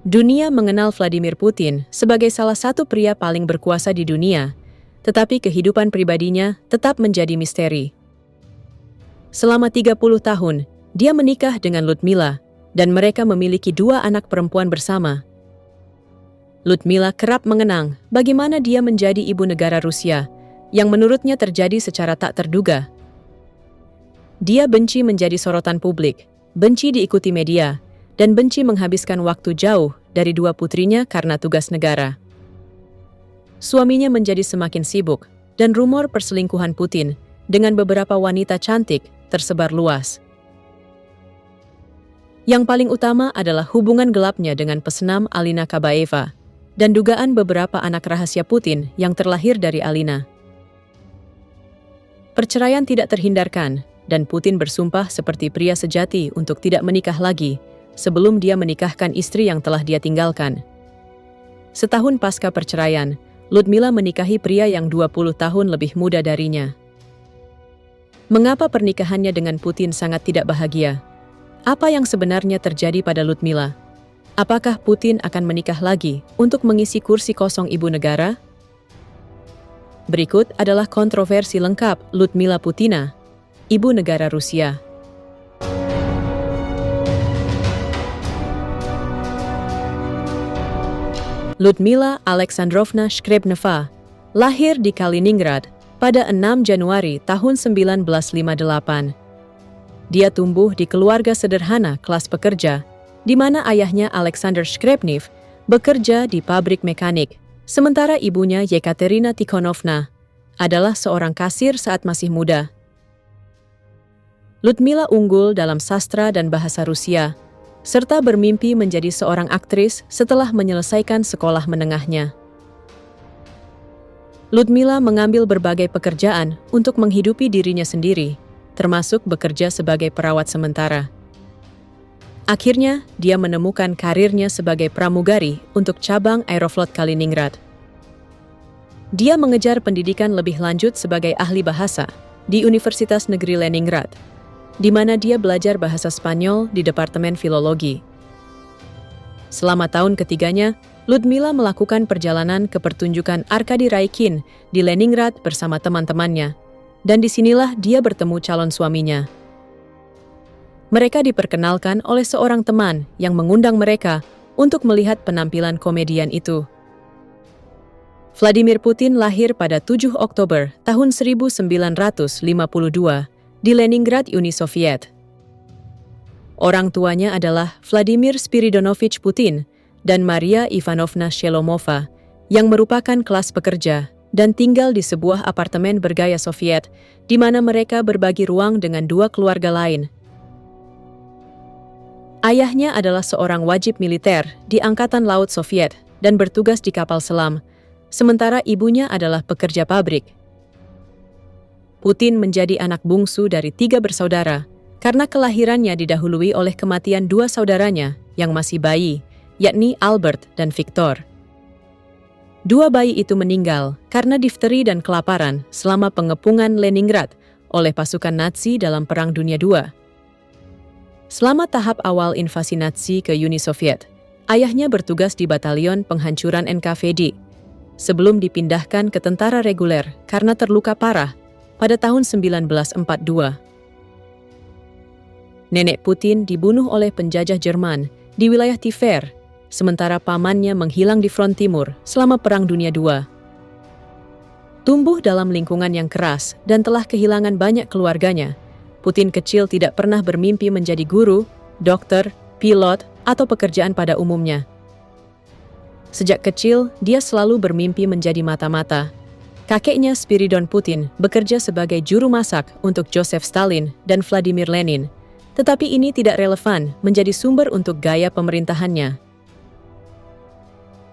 Dunia mengenal Vladimir Putin sebagai salah satu pria paling berkuasa di dunia, tetapi kehidupan pribadinya tetap menjadi misteri. Selama 30 tahun, dia menikah dengan Ludmila, dan mereka memiliki 2 anak perempuan bersama. Ludmila kerap mengenang bagaimana dia menjadi ibu negara Rusia, yang menurutnya terjadi secara tak terduga. Dia benci menjadi sorotan publik, benci diikuti media, dan benci menghabiskan waktu jauh dari 2 putrinya karena tugas negara. Suaminya menjadi semakin sibuk, dan rumor perselingkuhan Putin dengan beberapa wanita cantik tersebar luas. Yang paling utama adalah hubungan gelapnya dengan pesenam Alina Kabaeva, dan dugaan beberapa anak rahasia Putin yang terlahir dari Alina. Perceraian tidak terhindarkan, dan Putin bersumpah seperti pria sejati untuk tidak menikah lagi sebelum dia menikahkan istri yang telah dia tinggalkan. Setahun pasca perceraian, Ludmila menikahi pria yang 20 tahun lebih muda darinya. Mengapa pernikahannya dengan Putin sangat tidak bahagia? Apa yang sebenarnya terjadi pada Ludmila? Apakah Putin akan menikah lagi untuk mengisi kursi kosong ibu negara? Berikut adalah kontroversi lengkap Ludmila Putina, ibu negara Rusia. Ludmila Alexandrovna Shkrebneva lahir di Kaliningrad pada 6 Januari tahun 1958. Dia tumbuh di keluarga sederhana kelas pekerja, di mana ayahnya Alexander Shkrebnev bekerja di pabrik mekanik, sementara ibunya Yekaterina Tikhonovna adalah seorang kasir saat masih muda. Ludmila unggul dalam sastra dan bahasa Rusia, serta bermimpi menjadi seorang aktris setelah menyelesaikan sekolah menengahnya. Ludmila mengambil berbagai pekerjaan untuk menghidupi dirinya sendiri, termasuk bekerja sebagai perawat sementara. Akhirnya, dia menemukan karirnya sebagai pramugari untuk cabang Aeroflot Kaliningrad. Dia mengejar pendidikan lebih lanjut sebagai ahli bahasa di Universitas Negeri Leningrad, di mana dia belajar bahasa Spanyol di Departemen Filologi. Selama tahun ketiganya, Ludmila melakukan perjalanan ke pertunjukan Arkady Raikin di Leningrad bersama teman-temannya, dan disinilah dia bertemu calon suaminya. Mereka diperkenalkan oleh seorang teman yang mengundang mereka untuk melihat penampilan komedian itu. Vladimir Putin lahir pada 7 Oktober tahun 1952 di Leningrad, Uni Soviet. Orang tuanya adalah Vladimir Spiridonovich Putin dan Maria Ivanovna Shelomova, yang merupakan kelas pekerja dan tinggal di sebuah apartemen bergaya Soviet, di mana mereka berbagi ruang dengan 2 keluarga lain. Ayahnya adalah seorang wajib militer di Angkatan Laut Soviet dan bertugas di kapal selam, sementara ibunya adalah pekerja pabrik. Putin menjadi anak bungsu dari 3 bersaudara, karena kelahirannya didahului oleh kematian 2 saudaranya yang masih bayi, yakni Albert dan Viktor. 2 bayi itu meninggal karena difteri dan kelaparan selama pengepungan Leningrad oleh pasukan Nazi dalam Perang Dunia II. Selama tahap awal invasi Nazi ke Uni Soviet, ayahnya bertugas di Batalion Penghancuran NKVD, sebelum dipindahkan ke tentara reguler karena terluka parah pada tahun 1942. Nenek Putin dibunuh oleh penjajah Jerman di wilayah Tver, sementara pamannya menghilang di front timur selama Perang Dunia II. Tumbuh dalam lingkungan yang keras dan telah kehilangan banyak keluarganya, Putin kecil tidak pernah bermimpi menjadi guru, dokter, pilot, atau pekerjaan pada umumnya. Sejak kecil, dia selalu bermimpi menjadi mata-mata. Kakeknya Spiridon Putin bekerja sebagai juru masak untuk Joseph Stalin dan Vladimir Lenin, tetapi ini tidak relevan menjadi sumber untuk gaya pemerintahannya.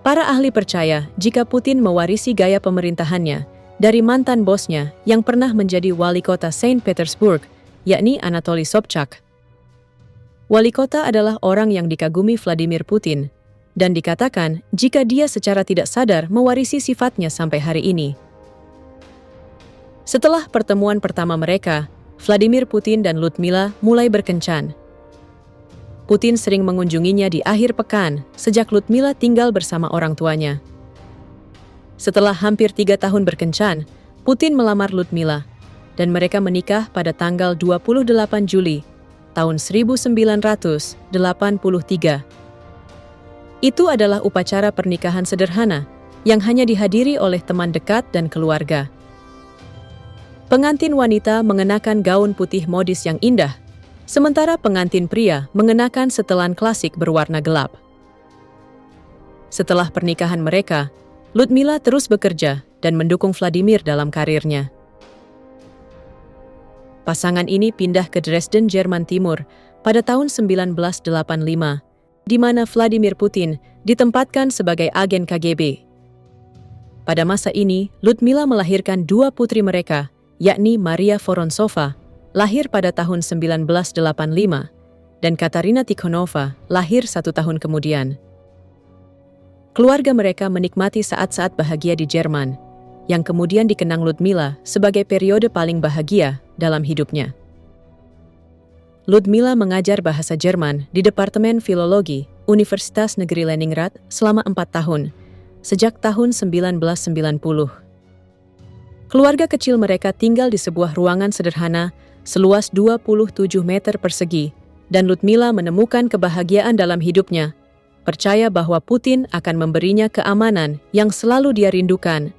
Para ahli percaya jika Putin mewarisi gaya pemerintahannya dari mantan bosnya yang pernah menjadi wali kota Saint Petersburg, yakni Anatoly Sobchak. Wali kota adalah orang yang dikagumi Vladimir Putin, dan dikatakan jika dia secara tidak sadar mewarisi sifatnya sampai hari ini. Setelah pertemuan pertama mereka, Vladimir Putin dan Ludmila mulai berkencan. Putin sering mengunjunginya di akhir pekan sejak Ludmila tinggal bersama orang tuanya. Setelah hampir 3 tahun berkencan, Putin melamar Ludmila, dan mereka menikah pada tanggal 28 Juli tahun 1983. Itu adalah upacara pernikahan sederhana yang hanya dihadiri oleh teman dekat dan keluarga. Pengantin wanita mengenakan gaun putih modis yang indah, sementara pengantin pria mengenakan setelan klasik berwarna gelap. Setelah pernikahan mereka, Ludmila terus bekerja dan mendukung Vladimir dalam karirnya. Pasangan ini pindah ke Dresden, Jerman Timur pada tahun 1985, di mana Vladimir Putin ditempatkan sebagai agen KGB. Pada masa ini, Ludmila melahirkan 2 putri mereka, yakni Maria Vorontsova, lahir pada tahun 1985, dan Katarina Tikhonova, lahir 1 tahun kemudian. Keluarga mereka menikmati saat-saat bahagia di Jerman, yang kemudian dikenang Ludmila sebagai periode paling bahagia dalam hidupnya. Ludmila mengajar bahasa Jerman di Departemen Filologi Universitas Negeri Leningrad selama 4 tahun, sejak tahun 1990. Keluarga kecil mereka tinggal di sebuah ruangan sederhana seluas 27 meter persegi, dan Ludmila menemukan kebahagiaan dalam hidupnya, percaya bahwa Putin akan memberinya keamanan yang selalu dia rindukan.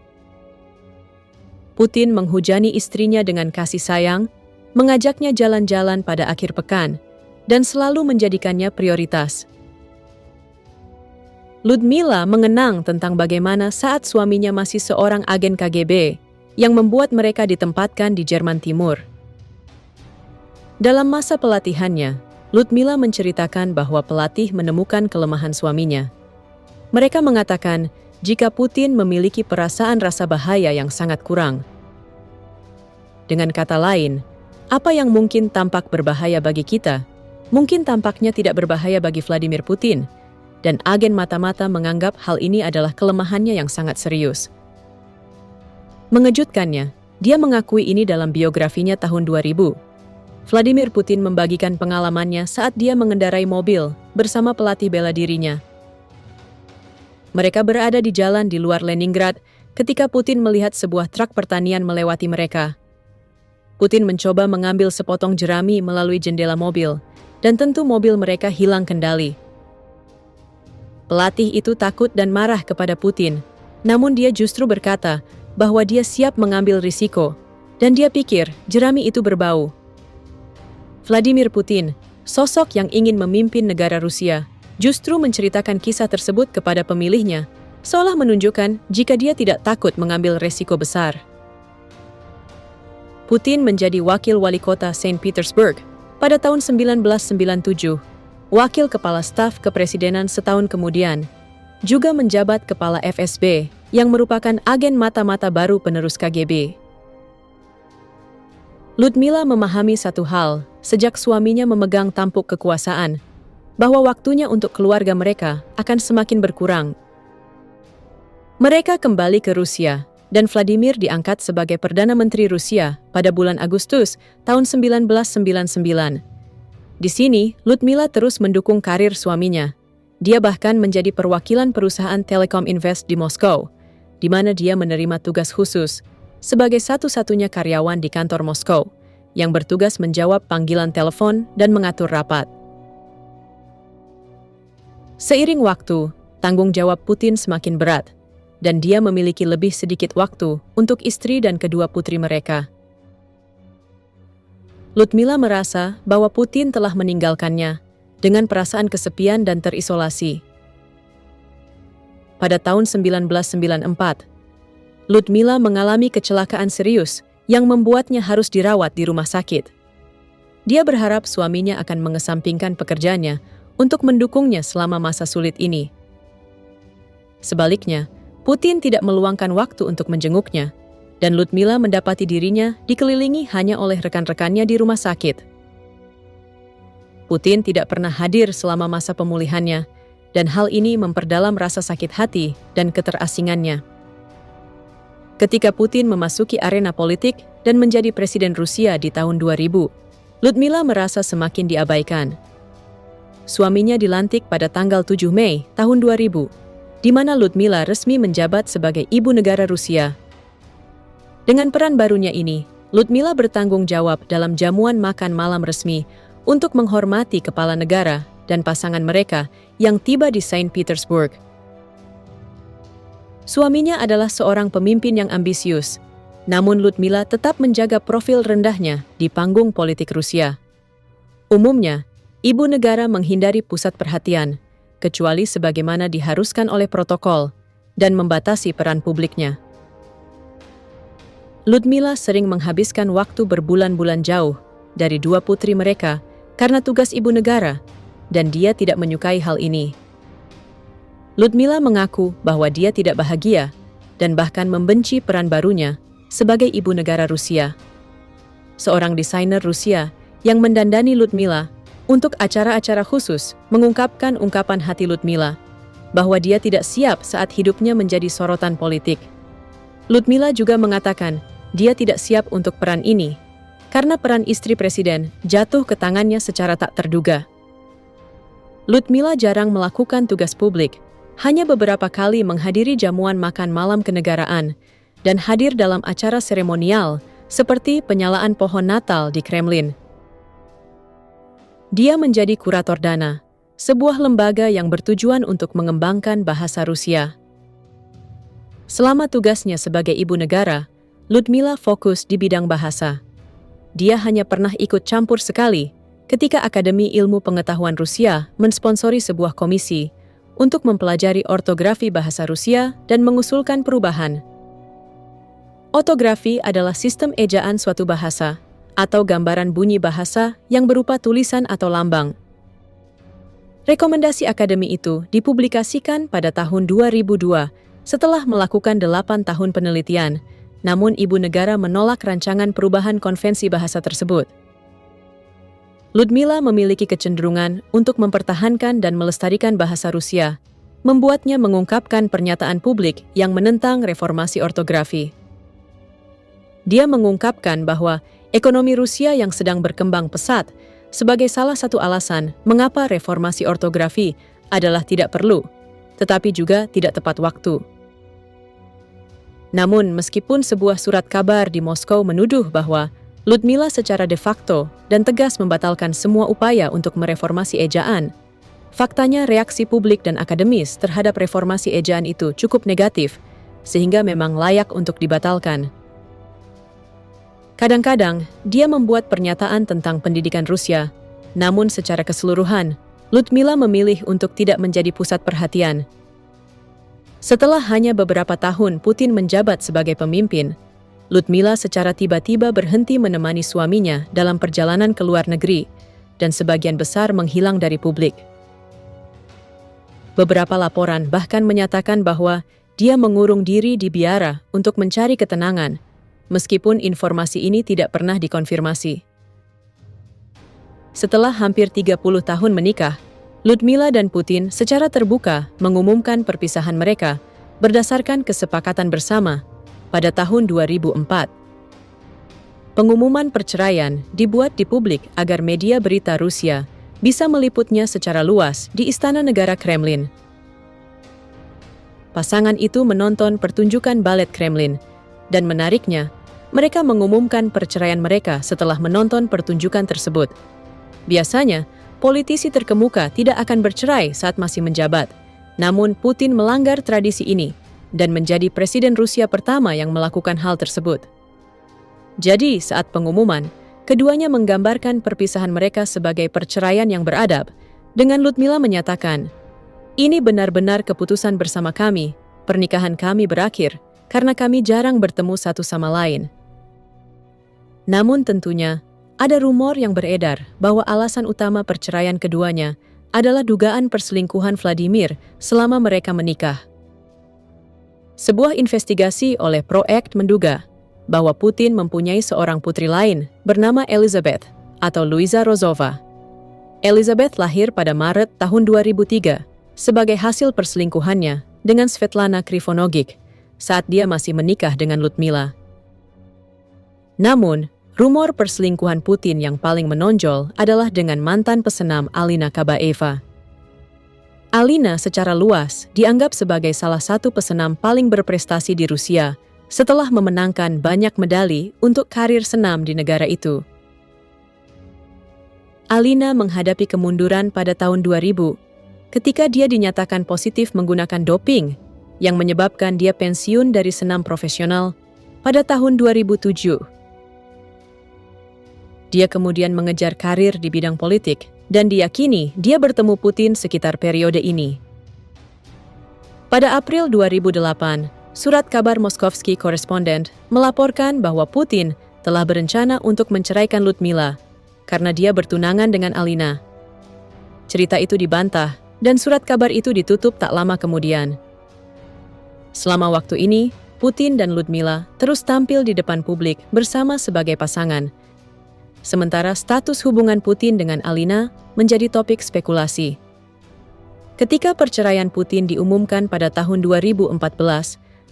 Putin menghujani istrinya dengan kasih sayang, mengajaknya jalan-jalan pada akhir pekan, dan selalu menjadikannya prioritas. Ludmila mengenang tentang bagaimana saat suaminya masih seorang agen KGB, yang membuat mereka ditempatkan di Jerman Timur. Dalam masa pelatihannya, Ludmila menceritakan bahwa pelatih menemukan kelemahan suaminya. Mereka mengatakan jika Putin memiliki perasaan rasa bahaya yang sangat kurang. Dengan kata lain, apa yang mungkin tampak berbahaya bagi kita, mungkin tampaknya tidak berbahaya bagi Vladimir Putin, dan agen mata-mata menganggap hal ini adalah kelemahannya yang sangat serius. Mengejutkannya, dia mengakui ini dalam biografinya tahun 2000. Vladimir Putin membagikan pengalamannya saat dia mengendarai mobil bersama pelatih bela dirinya. Mereka berada di jalan di luar Leningrad ketika Putin melihat sebuah truk pertanian melewati mereka. Putin mencoba mengambil sepotong jerami melalui jendela mobil, dan tentu mobil mereka hilang kendali. Pelatih itu takut dan marah kepada Putin, namun dia justru berkata bahwa dia siap mengambil risiko, dan dia pikir jerami itu berbau. Vladimir Putin, sosok yang ingin memimpin negara Rusia, justru menceritakan kisah tersebut kepada pemilihnya, seolah menunjukkan jika dia tidak takut mengambil resiko besar. Putin menjadi wakil wali kota Saint Petersburg pada tahun 1997, wakil kepala staf kepresidenan setahun kemudian, juga menjabat kepala FSB, yang merupakan agen mata-mata baru penerus KGB. Ludmila memahami satu hal sejak suaminya memegang tampuk kekuasaan, bahwa waktunya untuk keluarga mereka akan semakin berkurang. Mereka kembali ke Rusia, dan Vladimir diangkat sebagai Perdana Menteri Rusia pada bulan Agustus tahun 1999. Di sini, Ludmila terus mendukung karir suaminya. Dia bahkan menjadi perwakilan perusahaan Telekom Invest di Moskow, di mana dia menerima tugas khusus sebagai satu-satunya karyawan di kantor Moskow yang bertugas menjawab panggilan telepon dan mengatur rapat. Seiring waktu, tanggung jawab Putin semakin berat, dan dia memiliki lebih sedikit waktu untuk istri dan kedua putri mereka. Ludmila merasa bahwa Putin telah meninggalkannya dengan perasaan kesepian dan terisolasi. Pada tahun 1994, Ludmila mengalami kecelakaan serius yang membuatnya harus dirawat di rumah sakit. Dia berharap suaminya akan mengesampingkan pekerjaannya untuk mendukungnya selama masa sulit ini. Sebaliknya, Putin tidak meluangkan waktu untuk menjenguknya, dan Ludmila mendapati dirinya dikelilingi hanya oleh rekan-rekannya di rumah sakit. Putin tidak pernah hadir selama masa pemulihannya, dan hal ini memperdalam rasa sakit hati dan keterasingannya. Ketika Putin memasuki arena politik dan menjadi presiden Rusia di tahun 2000, Ludmila merasa semakin diabaikan. suaminya dilantik pada tanggal 7 Mei tahun 2000, di mana Ludmila resmi menjabat sebagai ibu negara Rusia. Dengan peran barunya ini, Ludmila bertanggung jawab dalam jamuan makan malam resmi untuk menghormati kepala negara dan pasangan mereka yang tiba di Saint Petersburg. Suaminya adalah seorang pemimpin yang ambisius, namun Ludmila tetap menjaga profil rendahnya di panggung politik Rusia. Umumnya, ibu negara menghindari pusat perhatian, kecuali sebagaimana diharuskan oleh protokol, dan membatasi peran publiknya. Ludmila sering menghabiskan waktu berbulan-bulan jauh dari dua putri mereka karena tugas ibu negara, dan dia tidak menyukai hal ini. Ludmila mengaku bahwa dia tidak bahagia dan bahkan membenci peran barunya sebagai ibu negara Rusia. Seorang desainer Rusia yang mendandani Ludmila untuk acara-acara khusus mengungkapkan ungkapan hati Ludmila bahwa dia tidak siap saat hidupnya menjadi sorotan politik. Ludmila juga mengatakan dia tidak siap untuk peran ini karena peran istri presiden jatuh ke tangannya secara tak terduga. Ludmila jarang melakukan tugas publik, hanya beberapa kali menghadiri jamuan makan malam kenegaraan dan hadir dalam acara seremonial seperti penyalaan pohon Natal di Kremlin. Dia menjadi kurator Dana, sebuah lembaga yang bertujuan untuk mengembangkan bahasa Rusia. Selama tugasnya sebagai ibu negara, Ludmila fokus di bidang bahasa. Dia hanya pernah ikut campur sekali ketika Akademi Ilmu Pengetahuan Rusia mensponsori sebuah komisi untuk mempelajari ortografi bahasa Rusia dan mengusulkan perubahan. Ortografi adalah sistem ejaan suatu bahasa atau gambaran bunyi bahasa yang berupa tulisan atau lambang. Rekomendasi akademi itu dipublikasikan pada tahun 2002 setelah melakukan 8 tahun penelitian, namun ibu negara menolak rancangan perubahan konvensi bahasa tersebut. Ludmila memiliki kecenderungan untuk mempertahankan dan melestarikan bahasa Rusia, membuatnya mengungkapkan pernyataan publik yang menentang reformasi ortografi. Dia mengungkapkan bahwa ekonomi Rusia yang sedang berkembang pesat sebagai salah satu alasan mengapa reformasi ortografi adalah tidak perlu, tetapi juga tidak tepat waktu. Namun, meskipun sebuah surat kabar di Moskow menuduh bahwa Ludmila secara de facto dan tegas membatalkan semua upaya untuk mereformasi ejaan, faktanya reaksi publik dan akademis terhadap reformasi ejaan itu cukup negatif, sehingga memang layak untuk dibatalkan. Kadang-kadang, dia membuat pernyataan tentang pendidikan Rusia, namun secara keseluruhan, Ludmila memilih untuk tidak menjadi pusat perhatian. Setelah hanya beberapa tahun Putin menjabat sebagai pemimpin, Ludmila secara tiba-tiba berhenti menemani suaminya dalam perjalanan ke luar negeri, dan sebagian besar menghilang dari publik. Beberapa laporan bahkan menyatakan bahwa dia mengurung diri di biara untuk mencari ketenangan, meskipun informasi ini tidak pernah dikonfirmasi. Setelah hampir 30 tahun menikah, Ludmila dan Putin secara terbuka mengumumkan perpisahan mereka berdasarkan kesepakatan bersama pada tahun 2004. Pengumuman perceraian dibuat di publik agar media berita Rusia bisa meliputnya secara luas di Istana Negara Kremlin. Pasangan itu menonton pertunjukan balet Kremlin, dan menariknya, mereka mengumumkan perceraian mereka setelah menonton pertunjukan tersebut. Biasanya, politisi terkemuka tidak akan bercerai saat masih menjabat. Namun Putin melanggar tradisi ini dan menjadi presiden Rusia pertama yang melakukan hal tersebut. Jadi, saat pengumuman, keduanya menggambarkan perpisahan mereka sebagai perceraian yang beradab, dengan Ludmila menyatakan, "Ini benar-benar keputusan bersama kami, pernikahan kami berakhir karena kami jarang bertemu satu sama lain." Namun tentunya, ada rumor yang beredar bahwa alasan utama perceraian keduanya adalah dugaan perselingkuhan Vladimir selama mereka menikah. Sebuah investigasi oleh Proact menduga bahwa Putin mempunyai seorang putri lain bernama Elizabeth atau Luiza Rozova. Elizabeth lahir pada Maret tahun 2003 sebagai hasil perselingkuhannya dengan Svetlana Krivonogic saat dia masih menikah dengan Ludmila. Namun, rumor perselingkuhan Putin yang paling menonjol adalah dengan mantan pesenam Alina Kabaeva. Alina secara luas dianggap sebagai salah satu pesenam paling berprestasi di Rusia setelah memenangkan banyak medali untuk karir senam di negara itu. Alina menghadapi kemunduran pada tahun 2000 ketika dia dinyatakan positif menggunakan doping yang menyebabkan dia pensiun dari senam profesional pada tahun 2007. Dia kemudian mengejar karir di bidang politik dan diyakini dia bertemu Putin sekitar periode ini. Pada April 2008, surat kabar Moskovsky Correspondent melaporkan bahwa Putin telah berencana untuk menceraikan Ludmila karena dia bertunangan dengan Alina. Cerita itu dibantah dan surat kabar itu ditutup tak lama kemudian. Selama waktu ini, Putin dan Ludmila terus tampil di depan publik bersama sebagai pasangan. Sementara status hubungan Putin dengan Alina menjadi topik spekulasi. Ketika perceraian Putin diumumkan pada tahun 2014,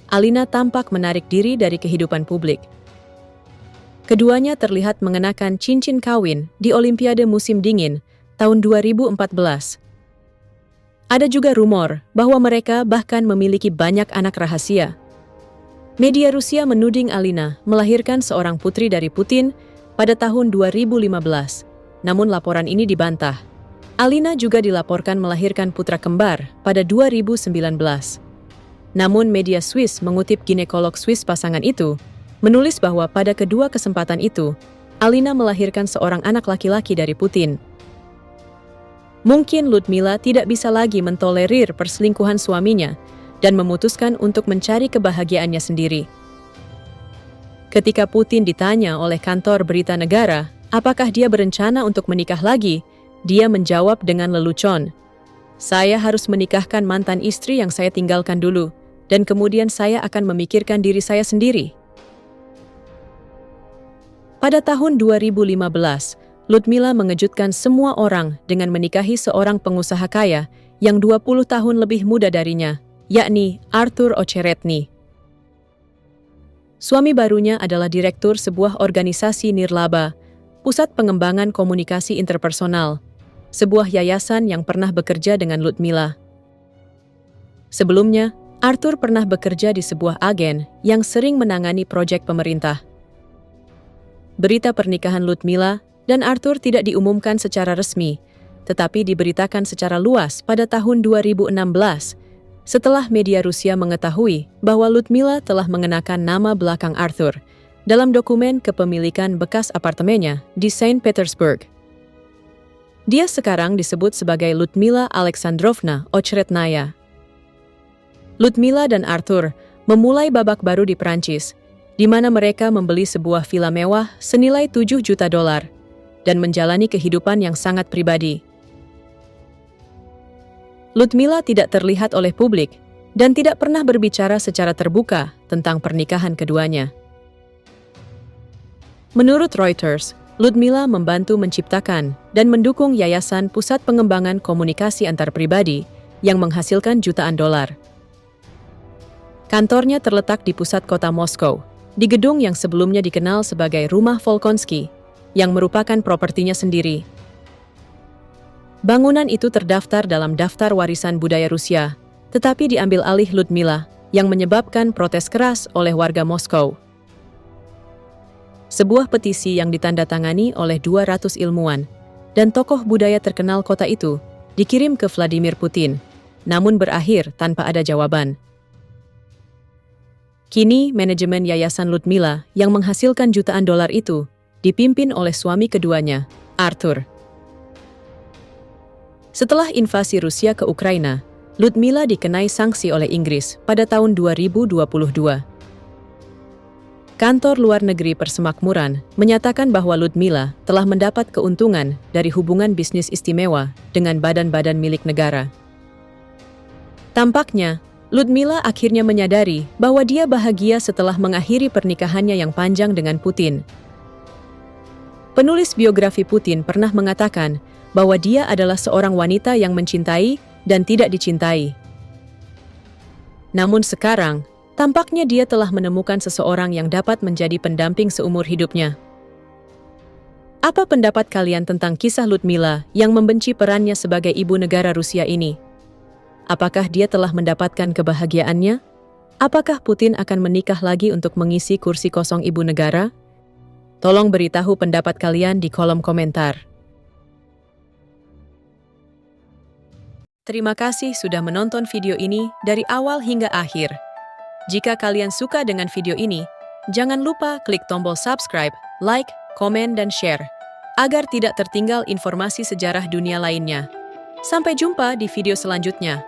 Alina tampak menarik diri dari kehidupan publik. Keduanya terlihat mengenakan cincin kawin di Olimpiade musim dingin tahun 2014. Ada juga rumor bahwa mereka bahkan memiliki banyak anak rahasia. Media Rusia menuding Alina melahirkan seorang putri dari Putin pada tahun 2015, namun laporan ini dibantah. Alina juga dilaporkan melahirkan putra kembar pada 2019. Namun media Swiss mengutip ginekolog Swiss pasangan itu, menulis bahwa pada kedua kesempatan itu, Alina melahirkan seorang anak laki-laki dari Putin. Mungkin Ludmila tidak bisa lagi mentolerir perselingkuhan suaminya dan memutuskan untuk mencari kebahagiaannya sendiri. Ketika Putin ditanya oleh kantor berita negara, apakah dia berencana untuk menikah lagi, dia menjawab dengan lelucon, "Saya harus menikahkan mantan istri yang saya tinggalkan dulu, dan kemudian saya akan memikirkan diri saya sendiri." Pada tahun 2015, Ludmila mengejutkan semua orang dengan menikahi seorang pengusaha kaya yang 20 tahun lebih muda darinya, yakni Artur Ocheretny. Suami barunya adalah direktur sebuah organisasi nirlaba, Pusat Pengembangan Komunikasi Interpersonal, sebuah yayasan yang pernah bekerja dengan Ludmila. Sebelumnya, Artur pernah bekerja di sebuah agen yang sering menangani proyek pemerintah. Berita pernikahan Ludmila dan Artur tidak diumumkan secara resmi, tetapi diberitakan secara luas pada tahun 2016, setelah media Rusia mengetahui bahwa Ludmila telah mengenakan nama belakang Artur dalam dokumen kepemilikan bekas apartemennya di Saint Petersburg. Dia sekarang disebut sebagai Ludmila Alexandrovna Ochretnaya. Ludmila dan Artur memulai babak baru di Prancis, di mana mereka membeli sebuah villa mewah senilai $7 juta dan menjalani kehidupan yang sangat pribadi. Ludmila tidak terlihat oleh publik dan tidak pernah berbicara secara terbuka tentang pernikahan keduanya. Menurut Reuters, Ludmila membantu menciptakan dan mendukung Yayasan Pusat Pengembangan Komunikasi Antarpribadi yang menghasilkan jutaan dolar. Kantornya terletak di pusat kota Moskow, di gedung yang sebelumnya dikenal sebagai Rumah Volkonsky, yang merupakan propertinya sendiri. Bangunan itu terdaftar dalam daftar warisan budaya Rusia, tetapi diambil alih Ludmila, yang menyebabkan protes keras oleh warga Moskow. Sebuah petisi yang ditandatangani oleh 200 ilmuwan dan tokoh budaya terkenal kota itu dikirim ke Vladimir Putin, namun berakhir tanpa ada jawaban. Kini, manajemen Yayasan Ludmila yang menghasilkan jutaan dolar itu dipimpin oleh suami keduanya, Artur. Setelah invasi Rusia ke Ukraina, Ludmila dikenai sanksi oleh Inggris pada tahun 2022. Kantor Luar Negeri Persemakmuran menyatakan bahwa Ludmila telah mendapat keuntungan dari hubungan bisnis istimewa dengan badan-badan milik negara. Tampaknya, Ludmila akhirnya menyadari bahwa dia bahagia setelah mengakhiri pernikahannya yang panjang dengan Putin. Penulis biografi Putin pernah mengatakan bahwa dia adalah seorang wanita yang mencintai dan tidak dicintai. Namun sekarang, tampaknya dia telah menemukan seseorang yang dapat menjadi pendamping seumur hidupnya. Apa pendapat kalian tentang kisah Ludmila yang membenci perannya sebagai ibu negara Rusia ini? Apakah dia telah mendapatkan kebahagiaannya? Apakah Putin akan menikah lagi untuk mengisi kursi kosong ibu negara? Tolong beritahu pendapat kalian di kolom komentar. Terima kasih sudah menonton video ini dari awal hingga akhir. Jika kalian suka dengan video ini, jangan lupa klik tombol subscribe, like, komen, dan share, agar tidak tertinggal informasi sejarah dunia lainnya. Sampai jumpa di video selanjutnya.